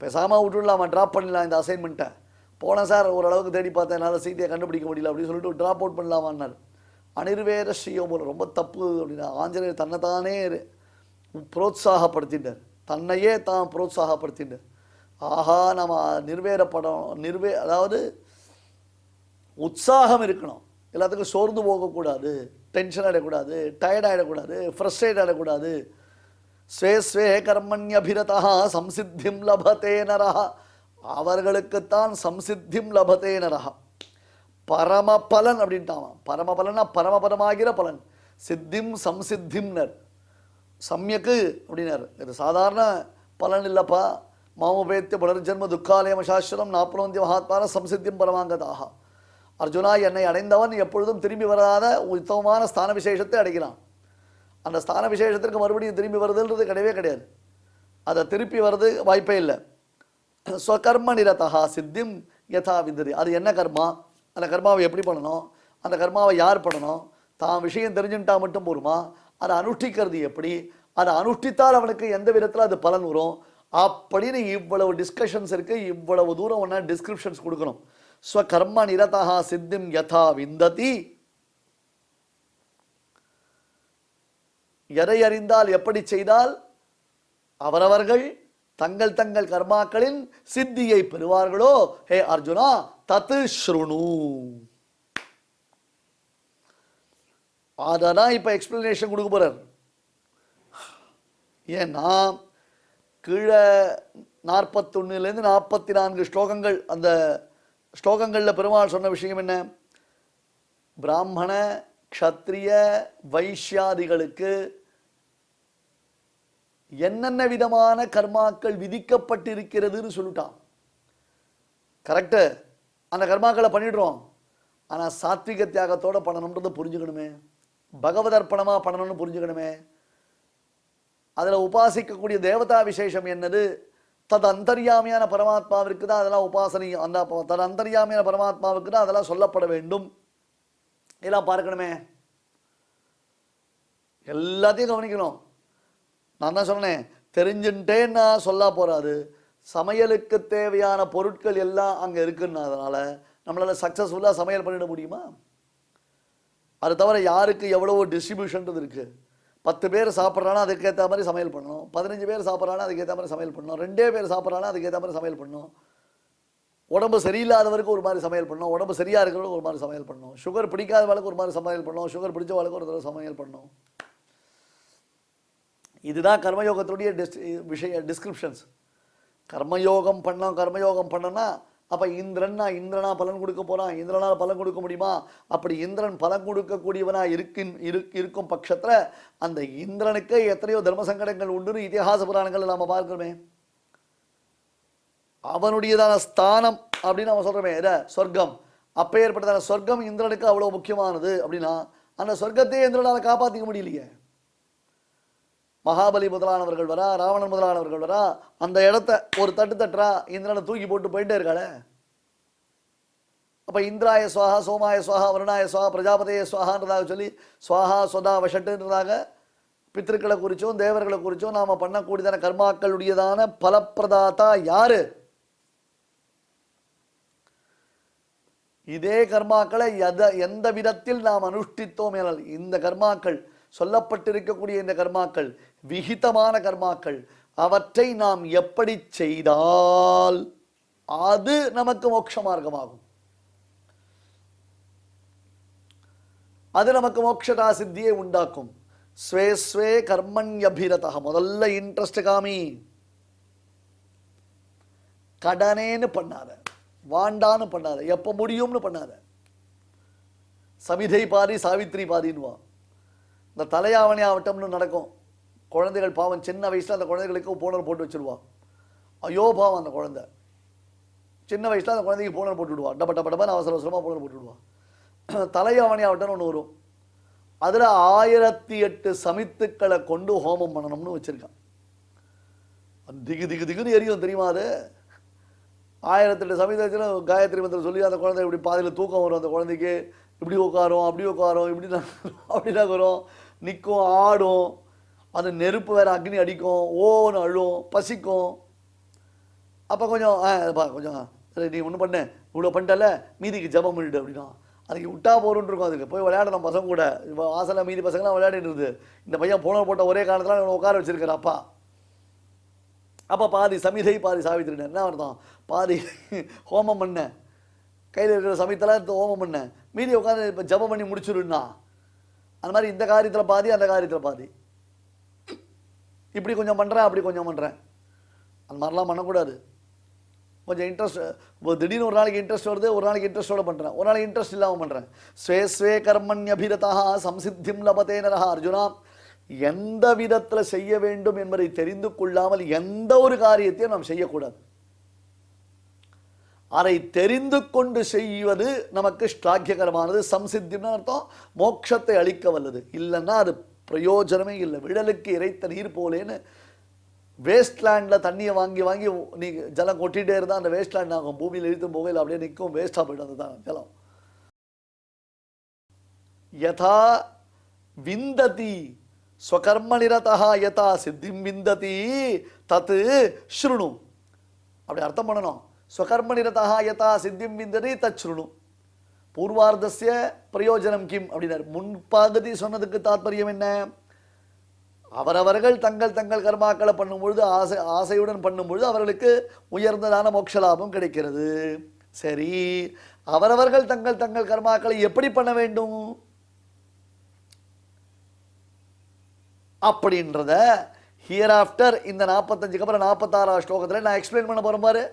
பேசாமல் விட்டுடலாமா, ட்ராப் பண்ணிடலாம் இந்த அசைன்மெண்ட்டை. போனேன் சார், ஓரளவுக்கு தேடி பார்த்தேன், என்னால் சீதையை கண்டுபிடிக்க முடியல அப்படின்னு சொல்லிட்டு ட்ராப் அவுட் பண்ணலாமான்னார். அனிர்வேர ஸ்ரீயோ மூலம் ரொம்ப தப்பு அப்படின்னா. ஆஞ்சநேயர் தன்னைத்தானே புரோத்சாகப்படுத்திட்டார், தன்னையே தான் புரோத்சாகப்படுத்திட்டார். ஆஹா நம்ம நிர்வேரப்படம் அதாவது உற்சாகம் இருக்கணும். எல்லாத்துக்கும் சோர்ந்து போகக்கூடாது, டென்ஷன் ஆகிடக்கூடாது, டயர்ட் ஆகிடக்கூடாது, ஃப்ரஸ்ட்ரேட் ஆகிடக்கூடாது. ஸ்வே ஸ்வே கர்மண்யபிரதா சம்சித்திம் லபதே நரஹ. அவர்களுக்குத்தான் சம்சித்திம் லபதே நரஹ. பரமபலன் அப்படின்ட்டான். பரமபலன்னா பரமபதமாகிற பலன். சித்திம் சம்சித்திம்னர். சம்யக்கு அப்படின்னார். இது சாதாரண பலன் இல்லைப்பா. மாமுபேத்திய புனர்ஜன்ம துக்காலயம் சாஸ்வரம் நாப்னோந்திய மகாத்மான சம்சித்தியம் பரமாங்கதாக. அர்ஜுனா, என்னை அடைந்தவன் எப்பொழுதும் திரும்பி வராத உத்தமமான ஸ்தான விசேஷத்தை அடைகிறான். அந்த ஸ்தான விசேஷத்திற்கு மறுபடியும் திரும்பி வருதுன்றது கிடையவே கிடையாது. அதை திருப்பி வர்றது வாய்ப்பே இல்லை. ஸ்வகர்ம நிரதா சித்திம் யதா விந்ததி. அது என்ன கர்மா, அந்த கர்மாவை எப்படி பண்ணணும், அந்த கர்மாவை யார் பண்ணணும், தான் விஷயம் தெரிஞ்சுட்டா மட்டும் போருமா, அதை அனுஷ்டிக்கிறது எப்படி, அதை அனுஷ்டித்தால் அவனுக்கு எந்த விதத்தில் அது பலன் வரும் அப்படின்னு இவ்வளவு டிஸ்கஷன்ஸ் இருக்குது. இவ்வளவு தூரம் ஒன்றா டிஸ்கிரிப்ஷன்ஸ் கொடுக்கணும். ஸ்வகர்ம நிரதா சித்திம் யதா விந்ததி. எதை அறிந்தால் எப்படி செய்தால் அவரவர்கள் தங்கள் தங்கள் கர்மாக்களின் சித்தியை பெறுவார்களோ ஹே அர்ஜுனா தத்து ஸ்ருணு. அதான் இப்ப எக்ஸ்பிளனேஷன் கொடுக்க போறார். ஏன்னா கீழே 41லேருந்து 44 ஸ்லோகங்கள் அந்த ஸ்லோகங்களில் பெருமாள் சொன்ன விஷயம் என்ன? பிராமண க்ஷத்ரிய வைஷ்யாதிகளுக்கு என்னென்ன விதமான கர்மாக்கள் விதிக்கப்பட்டிருக்கிறதுன்னு சொல்லிட்டான். கரெக்டு, அந்த கர்மாக்களை பண்ணிடுறோம். ஆனால் சாத்விக தியாகத்தோடு பண்ணணுன்றது புரிஞ்சுக்கணுமே, பகவதர்ப்பணமாக பண்ணணும்னு புரிஞ்சுக்கணுமே. அதில் உபாசிக்கக்கூடிய தேவதா விசேஷம் என்னது? தது அந்தர்யாமியான பரமாத்மாவிற்கு தான் அதெல்லாம் உபாசனை. அந்த தது அந்தர்யாமியான பரமாத்மாவுக்கு தான் அதெல்லாம் சொல்லப்பட வேண்டும். இதெல்லாம் பார்க்கணுமே, எல்லாத்தையும் கவனிக்கணும். நான் தான் சொன்னேன், தெரிஞ்சுட்டேன்னா சொல்ல போறாது. சமையலுக்கு தேவையான பொருட்கள் எல்லாம் அங்கே இருக்குன்னு அதனால் நம்மளால் சக்ஸஸ்ஃபுல்லாக சமையல் பண்ணிட முடியுமா? அது தவிர யாருக்கு எவ்வளவோ டிஸ்ட்ரிபியூஷன்றது இருக்குது. 10 பேர் சாப்பிட்றானா அதுக்கேற்ற மாதிரி சமையல் பண்ணணும், 15 பேர் சாப்பிட்றானா அதுக்கேற்ற மாதிரி சமையல் பண்ணணும், 2 பேர் சாப்பிட்றானா அதுக்கேற்ற மாதிரி சமையல் பண்ணணும், உடம்பு சரியில்லாதவருக்கு ஒரு மாதிரி சமையல் பண்ணணும், உடம்பு சரியாக இருக்கிறவங்களுக்கு ஒரு மாதிரி சமையல் பண்ணணும், சுகர் பிடிக்காதவளுக்கு ஒரு மாதிரி சமையல் பண்ணணும், சுகர் பிடிச்சவளுக்கு ஒரு தடவை சமையல் பண்ணணும். இதுதான் கர்மயோகத்துடைய டிஸ்கிரிப்ஷன்ஸ். கர்மயோகம் பண்ணோன்னா அப்போ இந்திரனா பலன் கொடுக்க போகிறான், இந்திரனால் பலன் கொடுக்க முடியுமா? அப்படி இந்திரன் பலன் கொடுக்கக்கூடியவனா இருக்கும் பட்சத்தில் அந்த இந்திரனுக்கு எத்தனையோ தர்ம சங்கடங்கள் உண்டுன்னு இதிகாச புராணங்கள் நாம் பார்க்கிறோமே. அவனுடையதான ஸ்தானம் அப்படின்னு நம்ம சொல்கிறோமே, சொர்க்கம். அப்பேற்பட்டதான சொர்க்கம் இந்திரனுக்கு அவ்வளோ முக்கியமானது. அப்படின்னா அந்த சொர்க்கத்தையே இந்திரனால் காப்பாற்றிக்க முடியலையே. மகாபலி முதலானவர்கள் வரா, ராவணன் முதலானவர்கள் வரா, அந்த இடத்த ஒரு தட்டு தட்டுறா, இந்திரனை தூக்கி போட்டு போயிட்டே இருக்காளே. அப்போ இந்திராய சுவாஹா, சோமாய சுவாஹா, வருணாய சுவாஹா, பிரஜாபதிய சுவாஹான்றதாக சொல்லி சுவாஹா சொதா வஷட்டுன்றதாக பித்திருக்களை குறிச்சும் தேவர்களை குறிச்சும் நாம் பண்ணக்கூடியதான கர்மாக்களுடையதான பலப்பிரதாத்தா யாரு? இதே கர்மாக்களை எந்த விதத்தில் நாம் அனுஷ்டித்தோம் என்றால் இந்த கர்மாக்கள் சொல்லப்பட்டிருக்கக்கூடிய இந்த கர்மாக்கள் விகிதமான கர்மாக்கள், அவற்றை நாம் எப்படி செய்தால் அது நமக்கு மோட்ச மார்க்கமாகும், அது நமக்கு மோட்சதா சித்தியை உண்டாக்கும். ஸ்வே ஸ்வே கர்மண்யபிரதா. முதல்ல இன்ட்ரெஸ்ட் காமி, கடனேன்னு பண்ணாத, வாண்டான்னு பண்ணாத, எப்போ முடியும்னு பண்ணாத. சமிதை பாதி சாவித்ரி பாதின்னுவா. இந்த தலையாவணி ஆவட்டம்னு நடக்கும். குழந்தைகள் பாவம் சின்ன வயசில் அந்த குழந்தைகளுக்கு பூனர் போட்டு வச்சுருவா. ஐயோ பாவம், அந்த குழந்தை சின்ன வயசில் அந்த குழந்தைக்கு பூனர் போட்டு விடுவா. டப்பன்னு அவசர அவசரமாக பூனர் போட்டு விடுவா. தலையாவணி ஆவட்டம்னு ஒன்று வரும். அதில் 1008 சமித்துக்களை கொண்டு ஹோமம் பண்ணணும்னு வச்சுருக்கான். திகுன்னு எரியும் தெரியுமா? அது 1008 சமிதத்தில் காயத்ரி மந்திரம் சொல்லி அந்த குழந்தை இப்படி பாதியில் தூக்கம் வரும். அந்த குழந்தைக்கு இப்படி உட்காரும், அப்படி உட்காரும், அப்படி நகரும், நிற்கும், ஆடும். அது நெருப்பு வேறு அக்னி அடிக்கும், ஓன்னு அழும், பசிக்கும். அப்போ கொஞ்சம் சரி நீ ஒன்றும் பண்ண, இவ்வளோ பண்ணிட்டல, மீதிக்கு ஜபம் பண்ணிட்டு அப்படின்னா அதுக்கு விட்டா போகிறோன்னு இருக்கும். அதுக்கு போய் விளையாடணும் பசங்க கூட. இப்போ ஆசையில் மீதி பசங்களாம் விளையாடிட்டு இந்த பையன் போன போட்ட ஒரே காலத்தில் இவனை உட்கார வச்சிருக்காரு அப்பா. அப்போ பாதி சமிதை பாதி சாவித்திரி. என்ன அர்த்தம்? பாதி ஹோமம் பண்ண, கையில் இருக்கிற சமயத்தில் ஹோமம் பண்ண, மீதி உட்காந்து இப்போ ஜபம் பண்ணி முடிச்சுடுன்னா. அந்த மாதிரி இந்த காரியத்தில் பாதி, அந்த காரியத்தில் பாதி. இப்படி கொஞ்சம் பண்ணுறேன், அப்படி கொஞ்சம் பண்ணுறேன். அந்த மாதிரிலாம் பண்ணக்கூடாது. கொஞ்சம் இன்ட்ரெஸ்ட், திடீர்னு ஒரு நாளைக்கு இன்ட்ரெஸ்ட் வருது, ஒரு நாளைக்கு இன்ட்ரெஸ்ட்டோடு பண்ணுறேன், ஒரு நாளைக்கு இன்ட்ரெஸ்ட் இல்லாமல் பண்ணுறேன். ஸ்வே ஸ்வே கர்மண்யபிரதா சம்சித்திம் லபதே நரஹா. அர்ஜுனா, எந்த விதத்தில் செய்ய வேண்டும் என்பதை தெரிந்து கொள்ளாமல் எந்த ஒரு காரியத்தையும் நாம் செய்யக்கூடாது. அதை தெரிந்து கொண்டு செய்வது நமக்கு ஸ்லாக்கியகரமானது. சம்சித்தின்னு அர்த்தம் மோட்சத்தை அளிக்க வல்லது. இல்லைன்னா அது பிரயோஜனமே இல்லை. விழலுக்கு இறைத்த நீர் போலேன்னு வேஸ்ட்லேண்டில் தண்ணியை வாங்கி வாங்கி நீ ஜலம் கொட்டிகிட்டே இருந்தால் அந்த வேஸ்ட்லேண்ட் ஆகும். பூமியில் இழுத்தும் போகையில் அப்படியே நிற்கும், வேஸ்ட்டாக போய்ட்டு அதுதான் ஜலம். யதா விந்ததி ஸ்வகர்மநிரதா யதா சித்திம் விந்ததி தத்து ஸ்ருணு. அப்படி அர்த்தம் பண்ணணும். ஸ்வகர்மநிரதா யதா சித்திம் விந்ததி தத் ஸ்ருணு. பூர்வார்த்தஸ்ய பிரயோஜனம் கிம் அப்படின்னார். முன்பகுதி சொன்னதுக்கு தாற்பயம் என்ன? அவரவர்கள் தங்கள் தங்கள் கர்மாக்களை பண்ணும்பொழுது ஆசையுடன் பண்ணும்பொழுது அவர்களுக்கு உயர்ந்ததான மோட்ச லாபம் கிடைக்கிறது. சரி, அவரவர்கள் தங்கள் தங்கள் கர்மாக்களை எப்படி பண்ண வேண்டும் அப்படின்றத ஹியர் ஆஃப்டர் இந்த 45க்கு அப்புறம் 46ஆவது ஸ்லோகத்தில் நான் எக்ஸ்பிளைன் பண்ண போகிறேன் பாரு.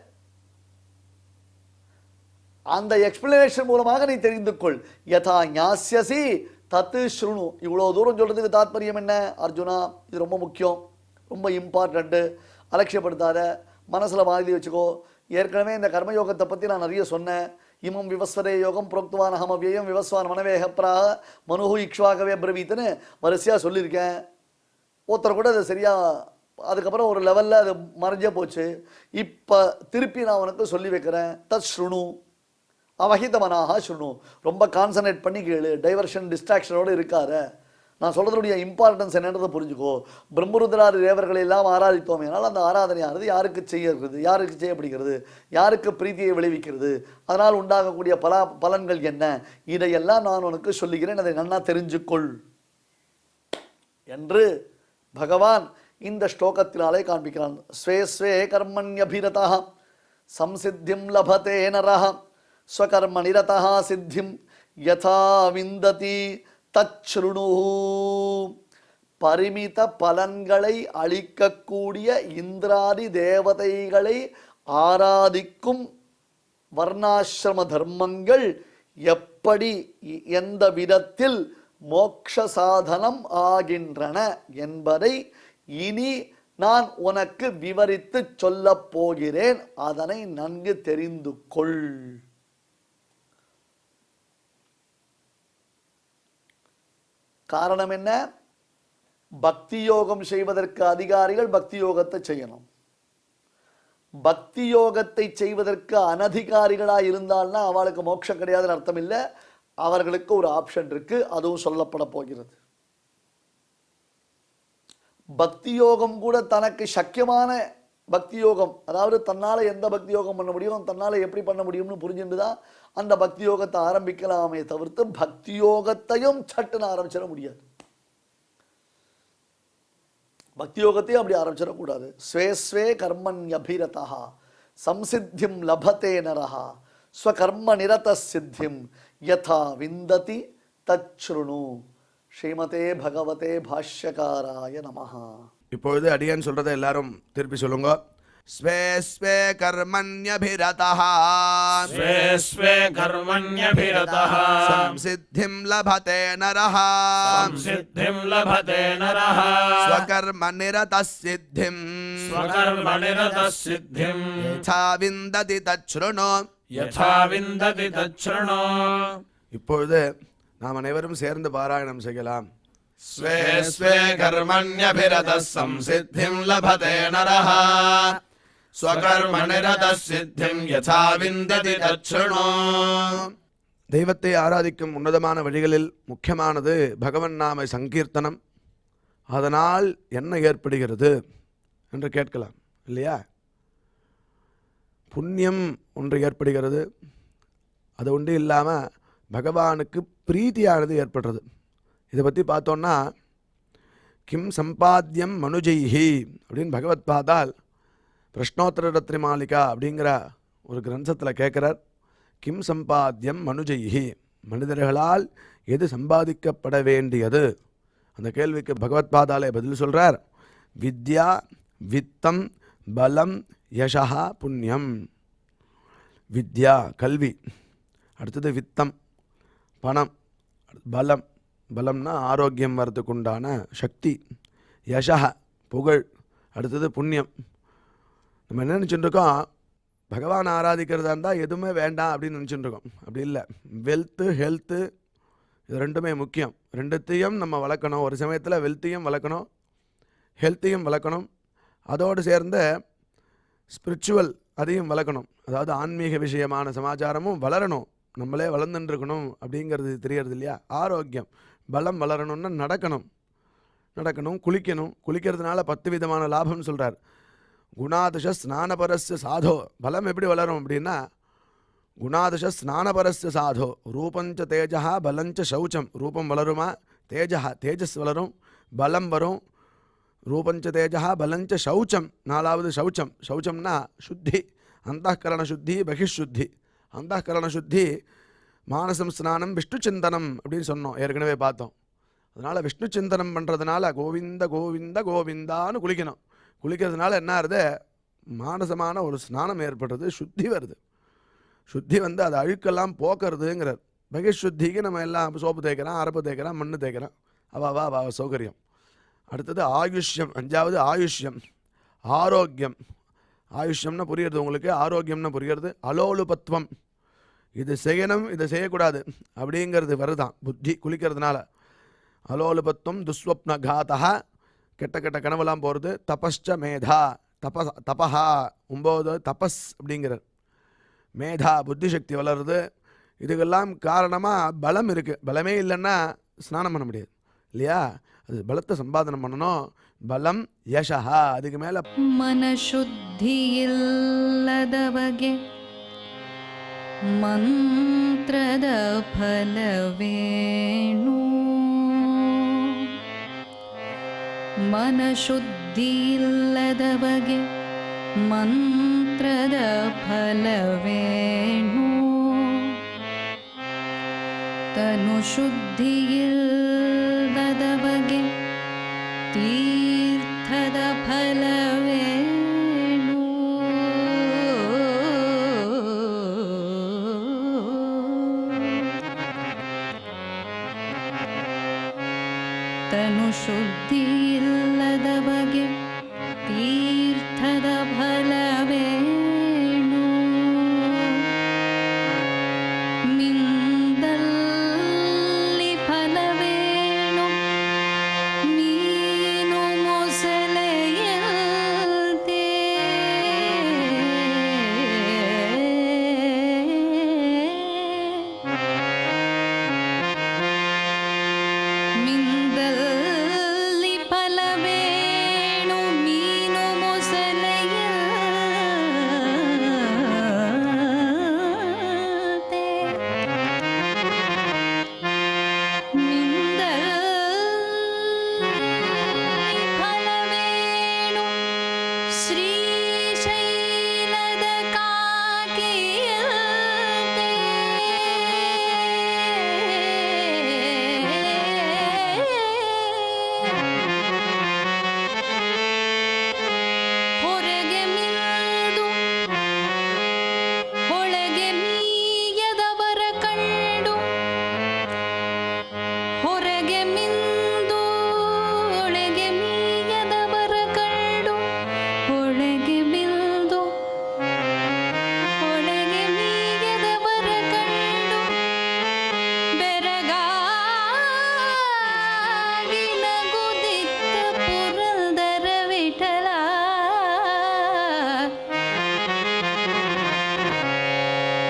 அந்த எக்ஸ்பிளனேஷன் மூலமாக நீ தெரிந்து கொள். யதா ஞாஸ்யசி தத்து ஸ்ருணு. இவ்வளோ தூரம் சொல்கிறதுக்கு தாத்பரியம் என்ன அர்ஜுனா? இது ரொம்ப முக்கியம், ரொம்ப இம்பார்ட்டண்ட்டு. அலட்சியப்படுத்தாத, மனசில் மாதிரி வச்சுக்கோ. ஏற்கனவே இந்த கர்மயோகத்தை பற்றி நான் நிறைய சொன்னேன். இமம் விவஸ்வரே யோகம் புரோக்துவான் அகம் அவ்யயம் விவஸ்வான் மனவேக பிராக மனுஹு இக்ஷ்வாகவே பிரவீத்துன்னு வரிசையாக சொல்லியிருக்கேன். ஒருத்தர் கூட அது சரியாக அதுக்கப்புறம் ஒரு லெவலில் அது மறைஞ்சே போச்சு. இப்போ திருப்பி நான் உனக்கு சொல்லி வைக்கிறேன். தத் ஸ்ருணு அவஹிதமனாக ஸ்ருணு. ரொம்ப கான்சன்ட்ரேட் பண்ணி கேளு, டைவர்ஷன் டிஸ்ட்ராக்ஷனோடு இருக்காரு. நான் சொல்கிறதுடைய இம்பார்ட்டன்ஸ் என்னன்றதை புரிஞ்சுக்கோ. பிரம்மருத்ராதி தேவர்களை எல்லாம் ஆராதித்தோம். அதனால் அந்த ஆராதனையானது யாருக்கு செய்யறது, யாருக்கு செய்யப்படுகிறது, யாருக்கு பிரீத்தியை விளைவிக்கிறது, அதனால் உண்டாகக்கூடிய பலன்கள் என்ன, இதையெல்லாம் நான் உனக்கு சொல்லுகிறேன், அதை நன்னா தெரிஞ்சுக்கொள் என்று பகவான் இந்த ஸ்லோகத்தினாலே காண்பிக்கிறான். ஸ்வே ஸ்வே கர்மண்யபிரதா சம்சித்திம் லபதே நரஹ ஸ்வகர்ம நிரதா சித்திம் யதா விந்ததி தச்ருணு. பரிமித பலன்களை அளிக்கக்கூடிய இந்திராதி தேவதைகளை ஆராதிக்கும் வர்ணாசிரம தர்மங்கள் எப்படி எந்த விதத்தில் மோக்ஷ சாதனம் ஆகின்றன என்பதை இனி நான் உனக்கு விவரித்து சொல்லப் போகிறேன். அதனை நன்கு தெரிந்து கொள். காரணம் என்ன? பக்தி யோகம் செய்வதற்கு அதிகாரிகள் பக்தி யோகத்தை செய்யணும். பக்தி யோகத்தை செய்வதற்கு அனதிகாரிகளாக இருந்தால்னா அவளுக்கு மோட்சம் கிடையாதுன்னு அர்த்தம் இல்லை. அவர்களுக்கு ஒரு ஆப்ஷன் இருக்கு, அதுவும் சொல்லப்பட போகிறது. பக்தி யோகம் கூட தனக்கு சக்கியமான பக்தி யோகம், அதாவது தன்னால் எந்த பக்தி யோகம் பண்ண முடியும், தன்னால் எப்படி பண்ண முடியும்னு புரிஞ்சுட்டு தான் அந்த பக்தி யோகத்தை ஆரம்பிக்கலாமே தவிர்த்து பக்தி யோகத்தையும் சட்டுன்னு ஆரம்பிச்சிட முடியாது. பக்தி யோகத்தையும் அப்படி ஆரம்பிச்சிடக்கூடாது. ஸ்வே ஸ்வே கர்மண்யபிரதா சம்சித்திம் லபதே நரஹா ஸ்வகர்ம நிரத சித்திம் யதா விந்ததி தச்ருணு. ஸ்ரீமதே பகவதே பாஷ்யகாராய நமஹ. இப்பொழுது அடியேன் சொல்றதை எல்லாரும் திருப்பி சொல்லுங்க. ஸ்வே ஸ்வே கர்மண்யபிரதः ஸ்வே ஸ்வே கர்மண்யபிரதः சம்சித்திம் லபதே நரः சம்சித்திம் லபதே நரः ஸ்வகர்ம நிரதः சித்திம் ஸ்வகர்ம நிரதः சித்திம் யதா விந்ததி தச்ருணு. யதா விந்ததி தச்ருணு. இப்பொழுது நாம் அனைவரும் சேர்ந்து பாராயணம் செய்யலாம். ஸ்வே ஸ்வே கர்மண்யபிரதः சம்சித்திம் லபதே நரः ஸ்வகர்ம நிரதः சித்திம் யதா விந்ததி தச்ருணு. தெய்வத்தை ஆராதிக்கும் உன்னதமான வழிகளில் முக்கியமானது பகவன் நாம சங்கீர்த்தனம். அதனால் என்ன ஏற்படுகிறது என்று கேட்கலாம் இல்லையா? புண்ணியம் ஒன்று ஏற்படுகிறது. அது ஒன்று இல்லாமல் பகவானுக்கு பிரீத்தியானது ஏற்படுறது. இதை பற்றி பார்த்தோன்னா கிம் சம்பாத்தியம் மனுஜைஹி அப்படின்னு பகவத் பாதால் பிரஷ்னோத்தர ரத்னமாலிகா அப்படிங்கிற ஒரு கிரந்தத்தில் கேட்குறார். கிம் சம்பாத்தியம் மனுஜைஹி, மனிதர்களால் எது சம்பாதிக்கப்பட வேண்டியது? அந்த கேள்விக்கு பகவத் பாதாலே பதில் சொல்கிறார். வித்யா வித்தம் பலம் யசா புண்ணியம். வித்யா கல்வி, அடுத்தது வித்தம் பணம், பலம் பலம்னா ஆரோக்கியம் வரதுக்கு உண்டான சக்தி, யசா புகழ், அடுத்தது புண்ணியம். நம்ம என்ன நினச்சிட்டு இருக்கோம்? பகவான் ஆராதிக்கிறதா இருந்தால் எதுவுமே வேண்டாம் அப்படின்னு நினச்சிட்டு இருக்கோம். அப்படி இல்லை. வெல்த்து ஹெல்த்து இது ரெண்டுமே முக்கியம். ரெண்டுத்தையும் நம்ம வளர்க்கணும். ஒரு சமயத்தில் வெல்த்தையும் வளர்க்கணும், ஹெல்த்தையும் வளர்க்கணும். அதோடு சேர்ந்து ஸ்பிரிச்சுவல் அதையும் வளர்க்கணும். அதாவது ஆன்மீக விஷயமான சமாச்சாரமும் வளரணும். நம்மளே வளர்ந்துட்டுருக்கணும் அப்படிங்கிறது தெரியறது இல்லையா? ஆரோக்கியம் பலம் வளரணும்னா நடக்கணும், குளிக்கணும். குளிக்கிறதுனால 10 விதமான லாபம்னு சொல்கிறார். குணாதிஷ ஸ்நானபரஸ்ய சாதோ. பலம் எப்படி வளரும் அப்படின்னா குணாதிஷ ஸ்நானபரஸ்ய சாதோ ரூபஞ்ச தேஜா பலஞ்ச சௌச்சம். ரூபம் வளருமா? தேஜஸ் வளரும், பலம் வரும். ரூபஞ்ச தேஜா பலஞ்ச சௌச்சம். 4வது சௌச்சம். சௌச்சம்னா சுத்தி, அந்தःகரண சுத்தி பகிஷுத்தி. அந்தःகரண சுத்தி மானசம் ஸ்நானம் விஷ்ணு சிந்தனம் அப்படின்னு சொன்னோம், ஏற்கனவே பார்த்தோம். அதனால் விஷ்ணு சிந்தனம் பண்ணுறதுனால கோவிந்த கோவிந்த கோவிந்தான்னு குளிக்கணும். குளிக்கிறதுனால என்ன ஆகுது? மானசமான ஒரு ஸ்நானம் ஏற்படுறது, சுத்தி வருது. சுத்தி வந்து அது அழுக்கெல்லாம் போக்குறதுங்கிறார். பகிஷுத்திக்கு நம்ம எல்லாம் சோப்பு தேய்க்கிறோம், அரப்பு தேய்க்கிறோம், மண்ணு தேய்க்கிறோம், அவ சௌகரியம். அடுத்தது ஆயுஷ்யம், 5வது ஆயுஷ்யம், ஆரோக்கியம். ஆயுஷ்யம்னா புரியுறது உங்களுக்கு, ஆரோக்கியம்னா புரியுறது. அலோலுபத்துவம், இது செய்யணும் இதை செய்யக்கூடாது அப்படிங்கிறது வருதான் புத்தி குளிக்கிறதுனால. அலோலுபத்துவம், துஸ்வப்ன காத்தா, கெட்ட கெட்ட கனவெல்லாம் போகிறது. தபஸ்ச மேதா, தபஹா 9 தபஸ் அப்படிங்கிறார். மேதா புத்தி சக்தி வளருது. இதுக்கெல்லாம் காரணமாக பலம் இருக்குது. பலமே இல்லைன்னா ஸ்நானம் பண்ண முடியாது இல்லையா? அது பலத்தை சம்பாதனம் பண்ணணும். பலம் யசா, அதுக்கு மேலே ಮನಶುದ್ಧಿ ಇಲ್ಲದವಗೆ ಮಂತ್ರದ ಫಲವೇನು? ಮನಶುದ್ಧಿ ಇಲ್ಲದವಗೆ ಮಂತ್ರದ ಫಲವೇನು? ತನು ಶುದ್ಧಿ ಇಲ್ಲದವಗೆ ತೀರ್ಥದ ಫಲವೇನು? ತನು ಶುದ್ಧಿ ಇಲ್ಲದವಗೆ ತೀರ್ಥದ ಫಲವೇನು? ಮಿಂದಲ್ಲಿ ಫಲವೇನು? ಮೀನು ಮೊಸಳೆಯಂತೆ ಮಿಂದಲ್ಲಿ ಫಲವೇನು? ಮೀನು ಮೊಸಳೆಯಂತೆ ಮಿಂದಲ್ಲಿ ಫಲವೇನು? ಶ್ರೀಶೈಲದ ಕಾಕಿಯಂತೆ ಹೊರಗೆ ಮಿಂದು ಒಳಗೆ ಮೀಯದವರ ಕಂಡು, ಹೊರಗೆ ಮಿಂದು ಒಳಗೆ ಮೀಯದವರ ಕಂಡು, ಒಳಗೆ ಮಿಂದು ಒಳಗೆ ಮೀಯದವರ ಕಂಡು, ಬೆರಗಾಗಿ ನಗುದಿತ್ತ ಪುರಂದರ ವಿಠಲ.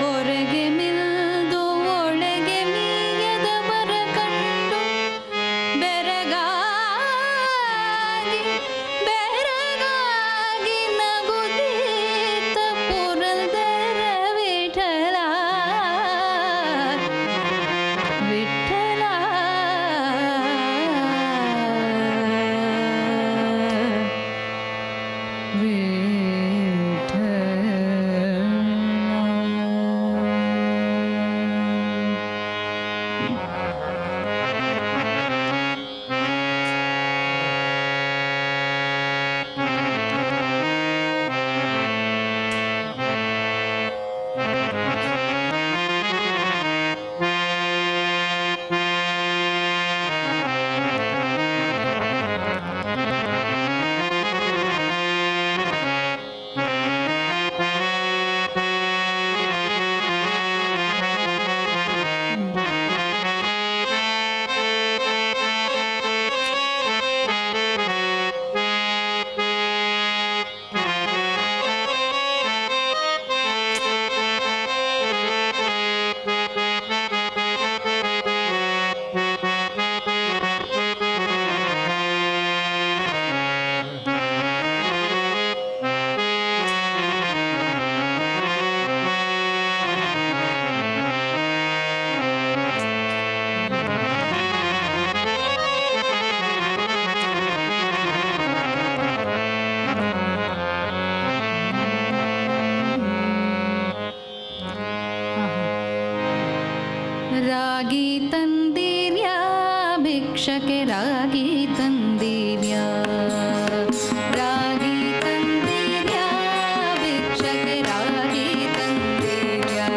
ಹೊರಗೆ ಮಿಂದು ಒಳಗೆ ಮೀಯದವರ ಕಂಡು, ಬೆರಗಾಗಿ ನಗುದಿತ್ತ ಪುರಂದರ ವಿಠಲ. ವಿಠಲ ರಾಗಿ ತಂದಿರ್ಯಾ ಭಿಕ್ಷಕ್ಕೆ, ರಾಗಿ ತಂದಿರ್ಯಾ, ರಾಗಿ ತಂದಿರ್ಯಾ ಭಿಕ್ಷಕ್ಕೆ, ರಾಗಿ ತಂದಿರ್ಯಾ.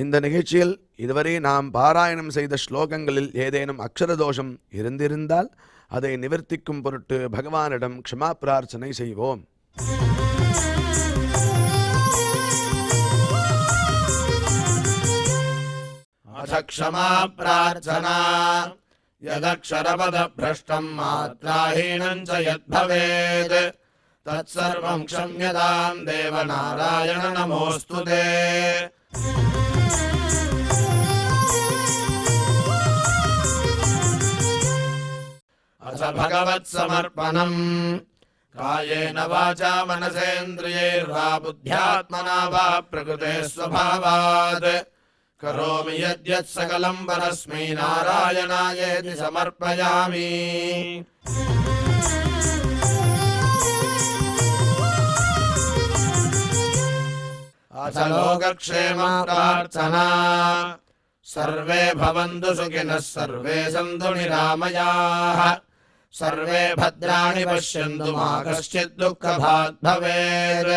இந்த நிகழ்ச்சியில் இதுவரை நாம் பாராயணம் செய்த ஸ்லோகங்களில் ஏதேனும் அக்ஷர தோஷம் இருந்திருந்தால் அதை நிவர்த்திக்கும் பொருட்டு பகவானிடம் க்ஷமா பிரார்த்தனை செய்வோம். अथ क्षमा प्रार्थना यदक्षरपदभ्रष्टं मात्राहीनं च यद्भवेत् तत्सर्वं क्षम्यतां देव नारायण नमोऽस्तु ते। अथ भगवत्समर्पणम् कायेन वाचा मनसेन्द्रियैर्वा बुद्ध्यात्मना वा प्रकृते स्वभावात् करोमि यद्यत् सकलं परस्मै नारायणायेति समर्पयामि। अथ लोकक्षेम प्रार्थना सर्वे भवन्तु सुखिनः सर्वे सन्तु निरामयाः सर्वे भद्राणि पश्यन्तु मा कश्चित् दुःखभाग् भवेत्.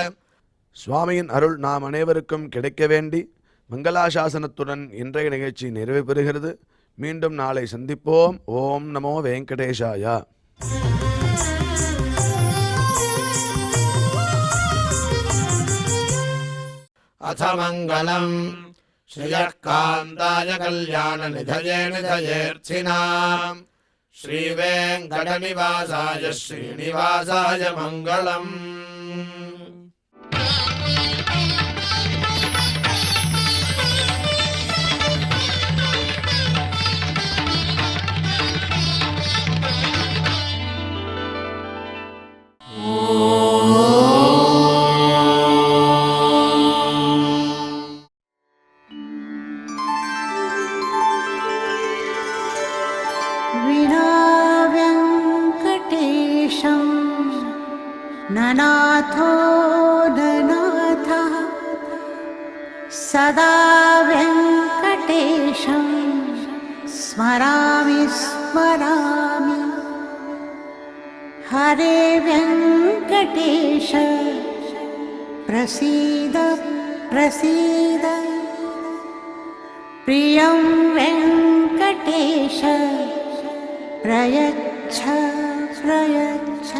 சுவாமியின் அருள் நாம் அனைவருக்கும் கிடைக்க வேண்டி மங்களாசாசனத்துடன் இன்றைய நிகழ்ச்சி நிறைவு பெறுகிறது. மீண்டும் நாளை சந்திப்போம். ஓம் நமோ வெங்கடேஷாய. अथ मङ्गलम् श्रियः कान्ताय कल्याणनिधये निधयेऽर्थिनाम् श्रीवेङ्कटनिवासाय श्रीनिवासाय मङ्गलम्. विनाव्यङ्कटेशं ननाथो ननाथः सदा व्यङ्कटेशं स्मरामि स्मरामि हरे व्यङ्कटेश प्रसीद प्रसीद प्रियं वेङ्कटेश प्रयच्छ प्रयच्छ।